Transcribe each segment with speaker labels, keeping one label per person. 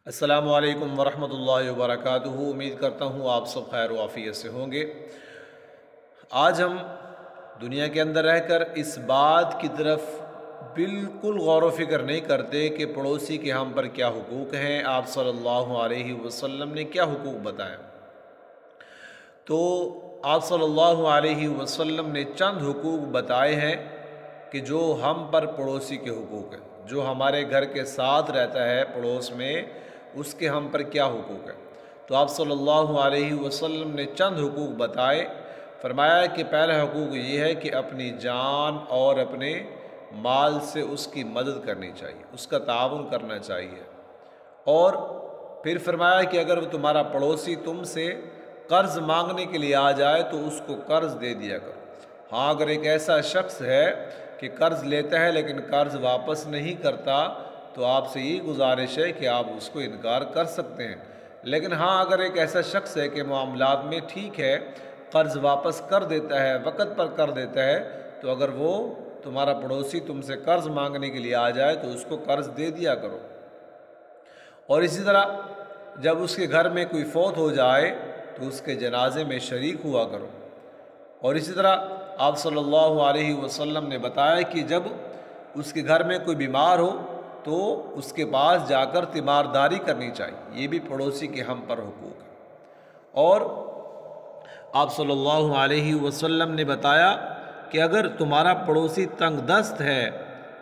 Speaker 1: السلام علیکم ورحمۃ اللہ وبرکاتہ۔ امید کرتا ہوں آپ سب خیر و عافیت سے ہوں گے۔ آج ہم دنیا کے اندر رہ کر اس بات کی طرف بالکل غور و فکر نہیں کرتے کہ پڑوسی کے ہم پر کیا حقوق ہیں، آپ صلی اللہ علیہ وسلم نے کیا حقوق بتایا۔ تو آپ صلی اللہ علیہ وسلم نے چند حقوق بتائے ہیں کہ جو ہم پر پڑوسی کے حقوق ہیں، جو ہمارے گھر کے ساتھ رہتا ہے پڑوس میں، اس کے ہم پر کیا حقوق ہیں۔ تو آپ صلی اللہ علیہ وسلم نے چند حقوق بتائے۔ فرمایا کہ پہلا حقوق یہ ہے کہ اپنی جان اور اپنے مال سے اس کی مدد کرنی چاہیے، اس کا تعاون کرنا چاہیے۔ اور پھر فرمایا کہ اگر وہ تمہارا پڑوسی تم سے قرض مانگنے کے لیے آ جائے تو اس کو قرض دے دیا کرو۔ ہاں، اگر ایک ایسا شخص ہے کہ قرض لیتا ہے لیکن قرض واپس نہیں کرتا تو آپ سے یہ گزارش ہے کہ آپ اس کو انکار کر سکتے ہیں۔ لیکن ہاں، اگر ایک ایسا شخص ہے کہ معاملات میں ٹھیک ہے، قرض واپس کر دیتا ہے، وقت پر کر دیتا ہے، تو اگر وہ تمہارا پڑوسی تم سے قرض مانگنے کے لیے آ جائے تو اس کو قرض دے دیا کرو۔ اور اسی طرح جب اس کے گھر میں کوئی فوت ہو جائے تو اس کے جنازے میں شریک ہوا کرو۔ اور اسی طرح آپ صلی اللہ علیہ وسلم نے بتایا کہ جب اس کے گھر میں کوئی بیمار ہو تو اس کے پاس جا کر تیمارداری کرنی چاہیے۔ یہ بھی پڑوسی کے ہم پر حقوق ہے۔ اور آپ صلی اللہ علیہ وسلم نے بتایا کہ اگر تمہارا پڑوسی تنگ دست ہے،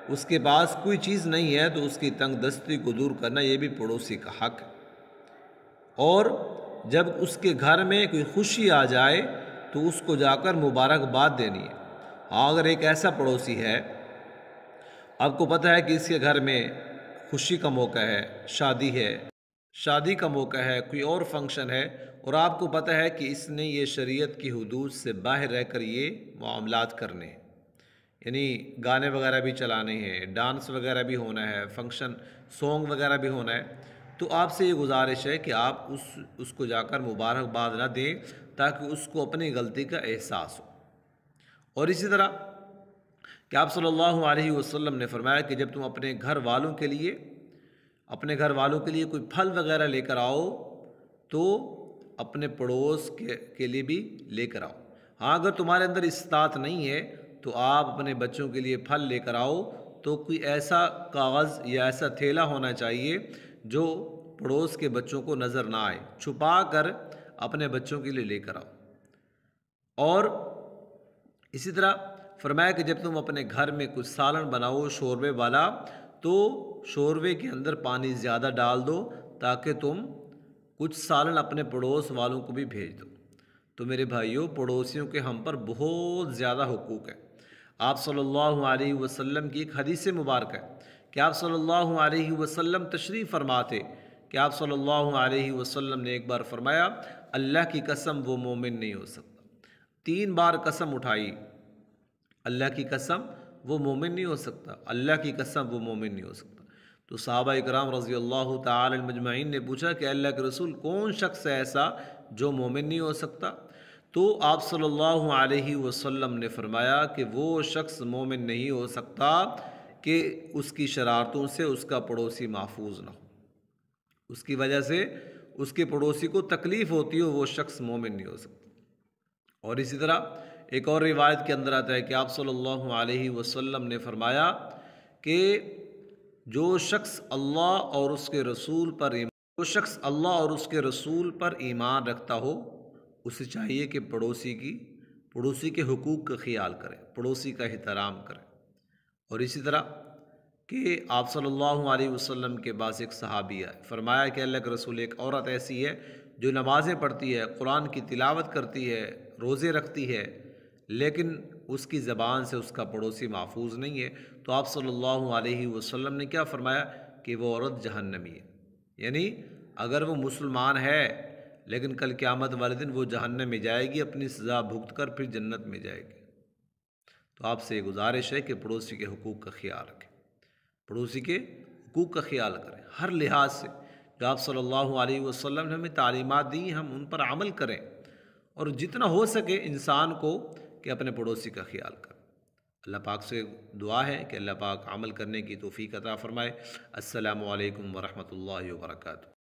Speaker 1: اس کے پاس کوئی چیز نہیں ہے، تو اس کی تنگ دستی کو دور کرنا یہ بھی پڑوسی کا حق ہے۔ اور جب اس کے گھر میں کوئی خوشی آ جائے تو اس کو جا کر مبارکباد دینی ہے۔ ہاں، اگر ایک ایسا پڑوسی ہے، آپ کو پتہ ہے کہ اس کے گھر میں خوشی کا موقع ہے، شادی کا موقع ہے، کوئی اور فنکشن ہے، اور آپ کو پتہ ہے کہ اس نے یہ شریعت کی حدود سے باہر رہ کر یہ معاملات کرنے ہیں، یعنی گانے وغیرہ بھی چلانے ہیں، ڈانس وغیرہ بھی ہونا ہے، فنکشن سونگ وغیرہ بھی ہونا ہے، تو آپ سے یہ گزارش ہے کہ آپ اس کو جا کر مبارکباد نہ دیں تاکہ اس کو اپنی غلطی کا احساس ہو۔ اور اسی طرح کہ آپ صلی اللہ علیہ وسلم نے فرمایا کہ جب تم اپنے گھر والوں کے لیے کوئی پھل وغیرہ لے کر آؤ تو اپنے پڑوس کے لیے بھی لے کر آؤ۔ ہاں، اگر تمہارے اندر استطاعت نہیں ہے تو آپ اپنے بچوں کے لیے پھل لے کر آؤ تو کوئی ایسا کاغذ یا ایسا تھیلا ہونا چاہیے جو پڑوس کے بچوں کو نظر نہ آئے، چھپا کر اپنے بچوں کے لیے لے کر آؤ۔ اور اسی طرح فرمایا کہ جب تم اپنے گھر میں کچھ سالن بناؤ شوربے والا تو شوربے کے اندر پانی زیادہ ڈال دو تاکہ تم کچھ سالن اپنے پڑوس والوں کو بھی بھیج دو۔ تو میرے بھائیوں، پڑوسیوں کے ہم پر بہت زیادہ حقوق ہیں۔ آپ صلی اللہ علیہ وسلم کی ایک حدیث مبارک ہے کہ آپ صلی اللہ علیہ وسلم تشریف فرما تھے کہ آپ صلی اللہ علیہ وسلم نے ایک بار فرمایا، اللہ کی قسم وہ مومن نہیں ہو سکتا۔ 3 بار قسم اٹھائی، اللہ کی قسم وہ مومن نہیں ہو سکتا، اللہ کی قسم وہ مومن نہیں ہو سکتا۔ تو صحابہ اکرام رضی اللہ تعالی مجمعین نے پوچھا کہ اللہ کے رسول، کون شخص ہے ایسا جو مومن نہیں ہو سکتا؟ تو آپ صلی اللہ علیہ وسلم نے فرمایا کہ وہ شخص مومن نہیں ہو سکتا کہ اس کی شرارتوں سے اس کا پڑوسی محفوظ نہ ہو، اس کی وجہ سے اس کے پڑوسی کو تکلیف ہوتی ہو، وہ شخص مومن نہیں ہو سکتا۔ اور اسی طرح ایک اور روایت کے اندر آتا ہے کہ آپ صلی اللہ علیہ وسلم نے فرمایا کہ جو شخص اللہ اور اس کے رسول پر ایمان رکھتا ہو، اسے چاہیے کہ پڑوسی کے حقوق کا خیال کرے، پڑوسی کا احترام کرے۔ اور اسی طرح کہ آپ صلی اللہ علیہ وسلم کے پاس ایک صحابی ہے، فرمایا کہ اللہ کے رسول، ایک عورت ایسی ہے جو نمازیں پڑھتی ہے، قرآن کی تلاوت کرتی ہے، روزے رکھتی ہے، لیکن اس کی زبان سے اس کا پڑوسی محفوظ نہیں ہے۔ تو آپ صلی اللہ علیہ وسلم نے کیا فرمایا کہ وہ عورت جہنمی ہے، یعنی اگر وہ مسلمان ہے لیکن کل قیامت والے دن وہ جہنم میں جائے گی، اپنی سزا بھگت کر پھر جنت میں جائے گی۔ تو آپ سے یہ گزارش ہے کہ پڑوسی کے حقوق کا خیال رکھیں، پڑوسی کے حقوق کا خیال کریں ہر لحاظ سے۔ جو آپ صلی اللہ علیہ وسلم نے ہمیں تعلیمات دی، ہم ان پر عمل کریں، اور جتنا ہو سکے انسان کو کہ اپنے پڑوسی کا خیال کریں۔ اللہ پاک سے دعا ہے کہ اللہ پاک عمل کرنے کی توفیق عطا فرمائے۔ السلام علیکم ورحمۃ اللہ وبرکاتہ۔